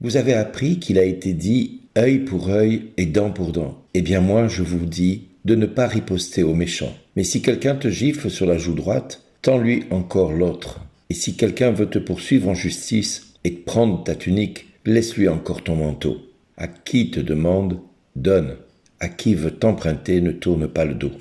Vous avez appris qu'il a été dit œil pour œil et dent pour dent. Eh bien moi, je vous dis de ne pas riposter aux méchants. Mais si quelqu'un te gifle sur la joue droite, tends-lui encore l'autre. Et si quelqu'un veut te poursuivre en justice et te prendre ta tunique, laisse-lui encore ton manteau. À qui te demande, donne. À qui veut t'emprunter, ne tourne pas le dos.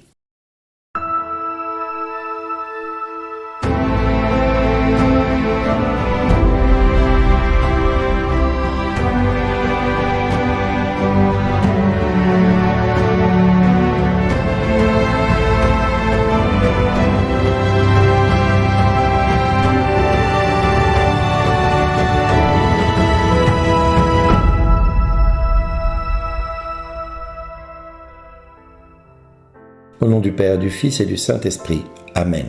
Au nom du Père, du Fils et du Saint-Esprit. Amen.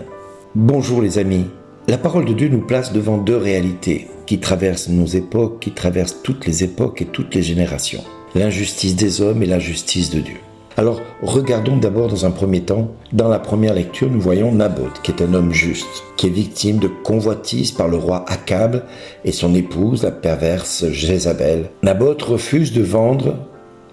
Bonjour les amis. La parole de Dieu nous place devant deux réalités qui traversent nos époques, qui traversent toutes les époques et toutes les générations. L'injustice des hommes et la justice de Dieu. Alors, regardons d'abord dans un premier temps, dans la première lecture, nous voyons Naboth, qui est un homme juste, qui est victime de convoitise par le roi Akab et son épouse, la perverse Jézabel. Naboth refuse de vendre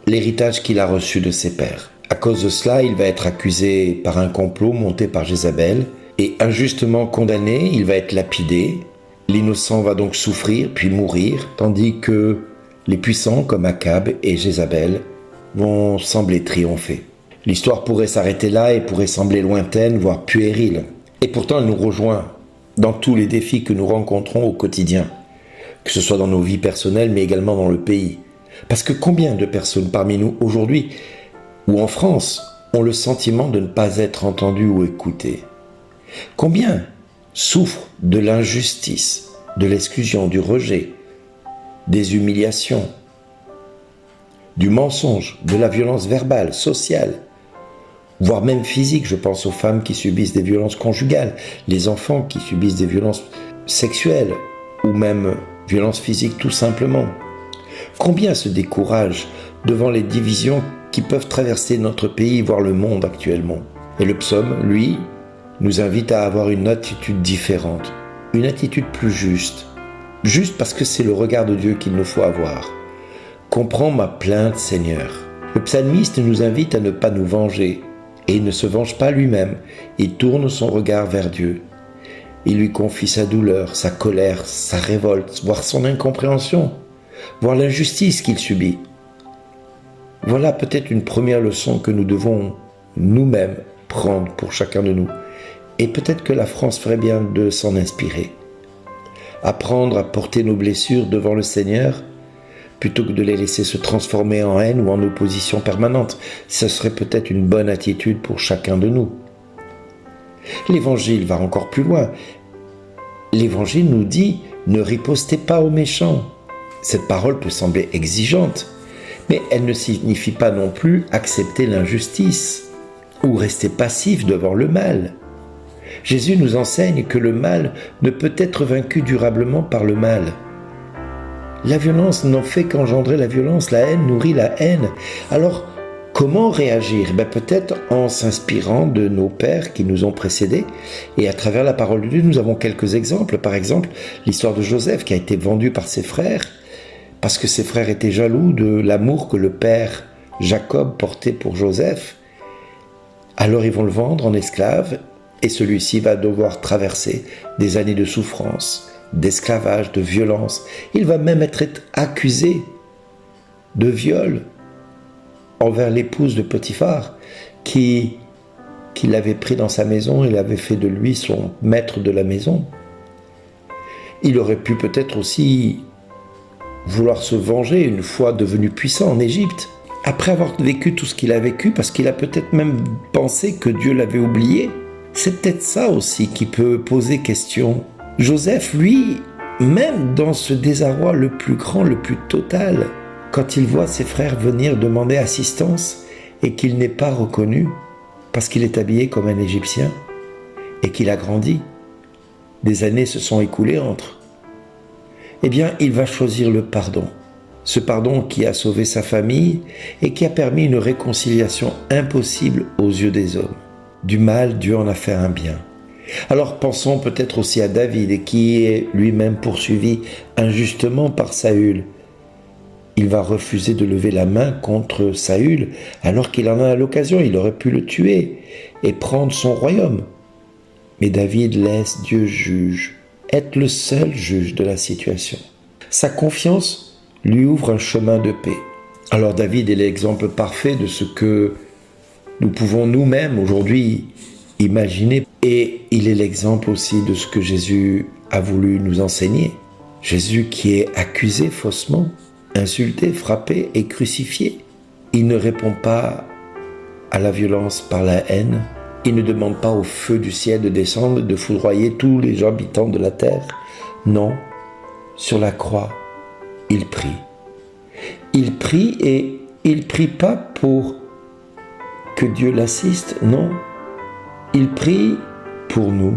l'héritage qu'il a reçu de ses pères. À cause de cela, il va être accusé par un complot monté par Jézabel et injustement condamné, il va être lapidé. L'innocent va donc souffrir puis mourir, tandis que les puissants comme Akab et Jézabel vont sembler triompher. L'histoire pourrait s'arrêter là et pourrait sembler lointaine, voire puérile. Et pourtant, elle nous rejoint dans tous les défis que nous rencontrons au quotidien, que ce soit dans nos vies personnelles, mais également dans le pays. Parce que combien de personnes parmi nous aujourd'hui ou en France, ont le sentiment de ne pas être entendus ou écoutés? Combien souffrent de l'injustice, de l'exclusion, du rejet, des humiliations, du mensonge, de la violence verbale, sociale, voire même physique? Je pense aux femmes qui subissent des violences conjugales, les enfants qui subissent des violences sexuelles, ou même violences physiques tout simplement. Combien se découragent devant les divisions qui peuvent traverser notre pays, voire le monde actuellement? Et le psaume, lui, nous invite à avoir une attitude différente, une attitude plus juste. Juste parce que c'est le regard de Dieu qu'il nous faut avoir. Comprends ma plainte, Seigneur. Le psalmiste nous invite à ne pas nous venger, et il ne se venge pas lui-même. Il tourne son regard vers Dieu. Il lui confie sa douleur, sa colère, sa révolte, voire son incompréhension, voire l'injustice qu'il subit. Voilà peut-être une première leçon que nous devons nous-mêmes prendre pour chacun de nous. Et peut-être que la France ferait bien de s'en inspirer. Apprendre à porter nos blessures devant le Seigneur, plutôt que de les laisser se transformer en haine ou en opposition permanente. Ce serait peut-être une bonne attitude pour chacun de nous. L'Évangile va encore plus loin. L'Évangile nous dit « Ne ripostez pas aux méchants ». Cette parole peut sembler exigeante, mais elle ne signifie pas non plus accepter l'injustice ou rester passif devant le mal. Jésus nous enseigne que le mal ne peut être vaincu durablement par le mal. La violence n'en fait qu'engendrer la violence, la haine nourrit la haine. Alors, comment réagir? Peut-être en s'inspirant de nos pères qui nous ont précédés. Et à travers la parole de Dieu, nous avons quelques exemples. Par exemple, l'histoire de Joseph qui a été vendu par ses frères, parce que ses frères étaient jaloux de l'amour que le père Jacob portait pour Joseph. Alors ils vont le vendre en esclave et celui-ci va devoir traverser des années de souffrance, d'esclavage, de violence. Il va même être accusé de viol envers l'épouse de Potiphar qui l'avait pris dans sa maison et l'avait fait de lui son maître de la maison. Il aurait pu peut-être aussi vouloir se venger une fois devenu puissant en Égypte, après avoir vécu tout ce qu'il a vécu, parce qu'il a peut-être même pensé que Dieu l'avait oublié. C'est peut-être ça aussi qui peut poser question. Joseph, lui, même dans ce désarroi le plus grand, le plus total, quand il voit ses frères venir demander assistance et qu'il n'est pas reconnu, parce qu'il est habillé comme un Égyptien et qu'il a grandi, des années se sont écoulées entre. Eh bien, il va choisir le pardon. Ce pardon qui a sauvé sa famille et qui a permis une réconciliation impossible aux yeux des hommes. Du mal, Dieu en a fait un bien. Alors pensons peut-être aussi à David qui est lui-même poursuivi injustement par Saül il va refuser de lever la main contre Saül alors qu'il en a l'occasion. Il aurait pu le tuer et prendre son royaume. Mais David laisse Dieu juge, être le seul juge de la situation. Sa confiance lui ouvre un chemin de paix. Alors David est l'exemple parfait de ce que nous pouvons nous-mêmes aujourd'hui imaginer. Et il est l'exemple aussi de ce que Jésus a voulu nous enseigner. Jésus qui est accusé faussement, insulté, frappé et crucifié. Il ne répond pas à la violence par la haine. Il ne demande pas au feu du ciel de descendre, de foudroyer tous les habitants de la terre. Non, sur la croix, il prie. Il prie et il prie pas pour que Dieu l'assiste, non. Il prie pour nous,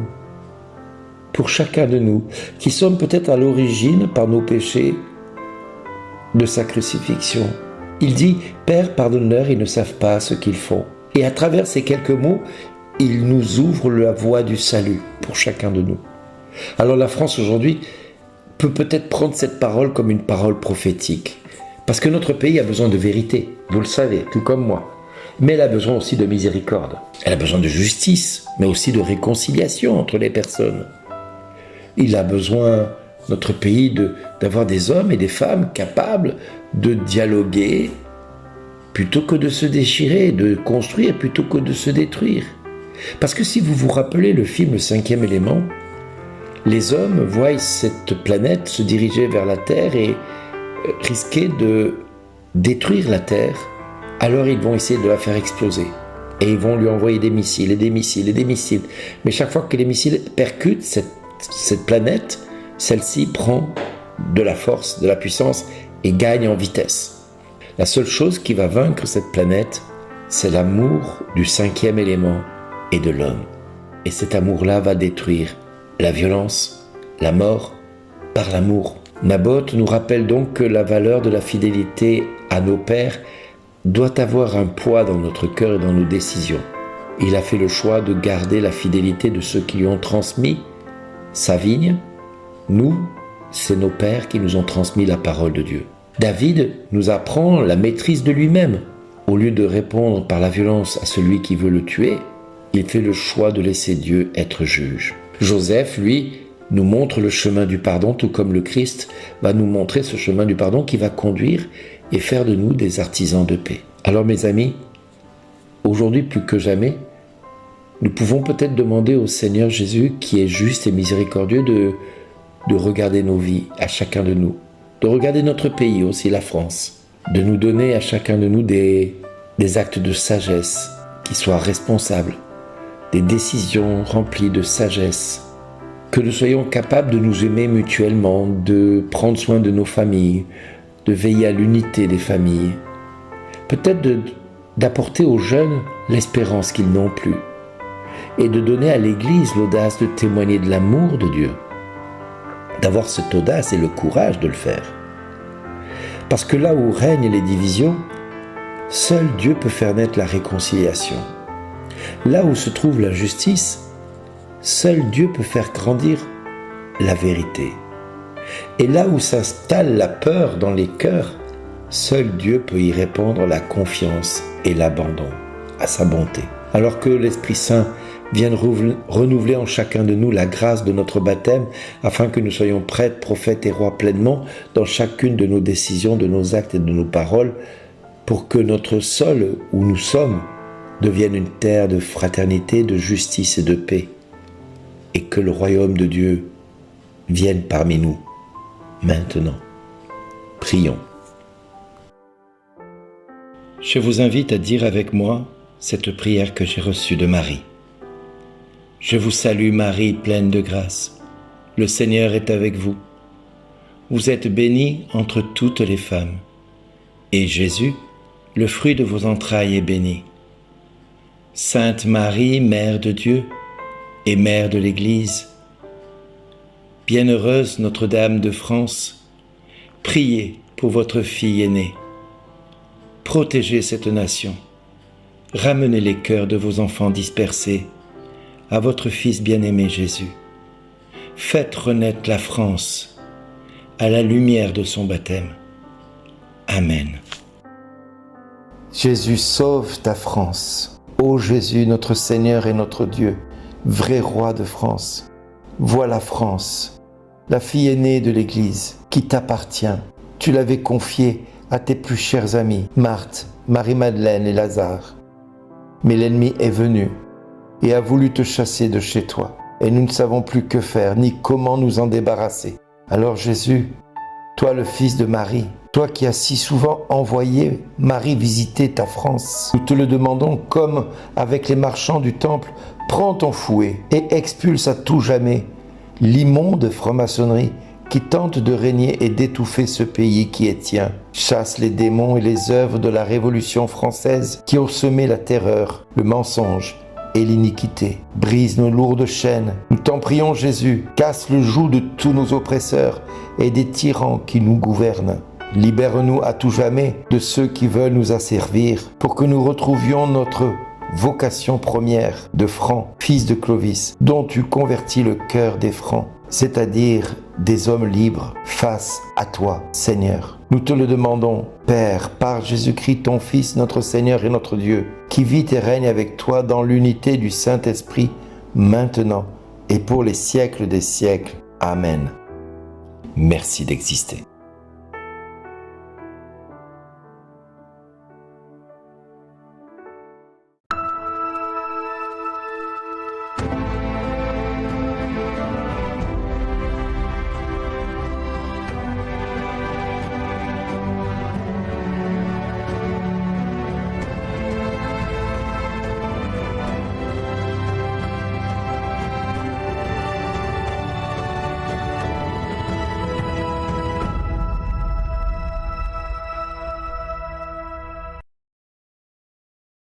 pour chacun de nous, qui sommes peut-être à l'origine, par nos péchés, de sa crucifixion. Il dit « Père, pardonne-leur, ils ne savent pas ce qu'ils font ». Et à travers ces quelques mots, il nous ouvre la voie du salut pour chacun de nous. Alors la France aujourd'hui peut peut-être prendre cette parole comme une parole prophétique. Parce que notre pays a besoin de vérité, vous le savez, tout comme moi. Mais elle a besoin aussi de miséricorde. Elle a besoin de justice, mais aussi de réconciliation entre les personnes. Il a besoin, notre pays, d'avoir des hommes et des femmes capables de dialoguer plutôt que de se déchirer, de construire plutôt que de se détruire. Parce que si vous vous rappelez le film Le Cinquième élément, les hommes voient cette planète se diriger vers la Terre et risquer de détruire la Terre. Alors ils vont essayer de la faire exploser. Et ils vont lui envoyer des missiles et des missiles et des missiles. Mais chaque fois que les missiles percutent cette planète, celle-ci prend de la force, de la puissance et gagne en vitesse. La seule chose qui va vaincre cette planète, c'est l'amour du cinquième élément et de l'homme. Et cet amour-là va détruire la violence, la mort, par l'amour. Naboth nous rappelle donc que la valeur de la fidélité à nos pères doit avoir un poids dans notre cœur et dans nos décisions. Il a fait le choix de garder la fidélité de ceux qui lui ont transmis sa vigne. Nous, c'est nos pères qui nous ont transmis la parole de Dieu. David nous apprend la maîtrise de lui-même. Au lieu de répondre par la violence à celui qui veut le tuer, il fait le choix de laisser Dieu être juge. Joseph, lui, nous montre le chemin du pardon, tout comme le Christ va nous montrer ce chemin du pardon qui va conduire et faire de nous des artisans de paix. Alors mes amis, aujourd'hui plus que jamais, nous pouvons peut-être demander au Seigneur Jésus, qui est juste et miséricordieux, de regarder nos vies, à chacun de nous, de regarder notre pays aussi, la France, de nous donner à chacun de nous des actes de sagesse qui soient responsables, des décisions remplies de sagesse, que nous soyons capables de nous aimer mutuellement, de prendre soin de nos familles, de veiller à l'unité des familles, peut-être d'apporter aux jeunes l'espérance qu'ils n'ont plus, et de donner à l'Église l'audace de témoigner de l'amour de Dieu, d'avoir cette audace et le courage de le faire. Parce que là où règnent les divisions, seul Dieu peut faire naître la réconciliation. Là où se trouve l'injustice, seul Dieu peut faire grandir la vérité. Et là où s'installe la peur dans les cœurs, seul Dieu peut y répandre la confiance et l'abandon à sa bonté. Alors que l'Esprit Saint vienne renouveler en chacun de nous la grâce de notre baptême, afin que nous soyons prêtres, prophètes et rois pleinement dans chacune de nos décisions, de nos actes et de nos paroles, pour que notre sol où nous sommes devienne une terre de fraternité, de justice et de paix, et que le royaume de Dieu vienne parmi nous maintenant. Prions. Je vous invite à dire avec moi cette prière que j'ai reçue de Marie. Je vous salue Marie, pleine de grâce. Le Seigneur est avec vous. Vous êtes bénie entre toutes les femmes. Et Jésus, le fruit de vos entrailles, est béni. Sainte Marie, Mère de Dieu et Mère de l'Église, bienheureuse Notre-Dame de France, priez pour votre fille aînée. Protégez cette nation. Ramenez les cœurs de vos enfants dispersés à votre Fils bien-aimé Jésus. Faites renaître la France à la lumière de son baptême. Amen. Jésus, sauve ta France. Ô Jésus, notre Seigneur et notre Dieu, vrai roi de France, vois la France, la fille aînée de l'Église, qui t'appartient. Tu l'avais confiée à tes plus chers amis, Marthe, Marie-Madeleine et Lazare. Mais l'ennemi est venu et a voulu te chasser de chez toi. Et nous ne savons plus que faire, ni comment nous en débarrasser. Alors Jésus, toi le fils de Marie, toi qui as si souvent envoyé Marie visiter ta France, nous te le demandons comme avec les marchands du temple, prends ton fouet et expulse à tout jamais l'immonde franc-maçonnerie qui tente de régner et d'étouffer ce pays qui est tien. Chasse les démons et les œuvres de la Révolution française qui ont semé la terreur, le mensonge et l'iniquité. Brise nos lourdes chaînes. Nous t'en prions Jésus, casse le joug de tous nos oppresseurs et des tyrans qui nous gouvernent. Libère-nous à tout jamais de ceux qui veulent nous asservir pour que nous retrouvions notre vocation première de Franc, fils de Clovis, dont tu convertis le cœur des Francs, c'est-à-dire des hommes libres face à toi, Seigneur. Nous te le demandons, Père, par Jésus-Christ, ton Fils, notre Seigneur et notre Dieu, qui vit et règne avec toi dans l'unité du Saint-Esprit, maintenant et pour les siècles des siècles. Amen. Merci d'exister.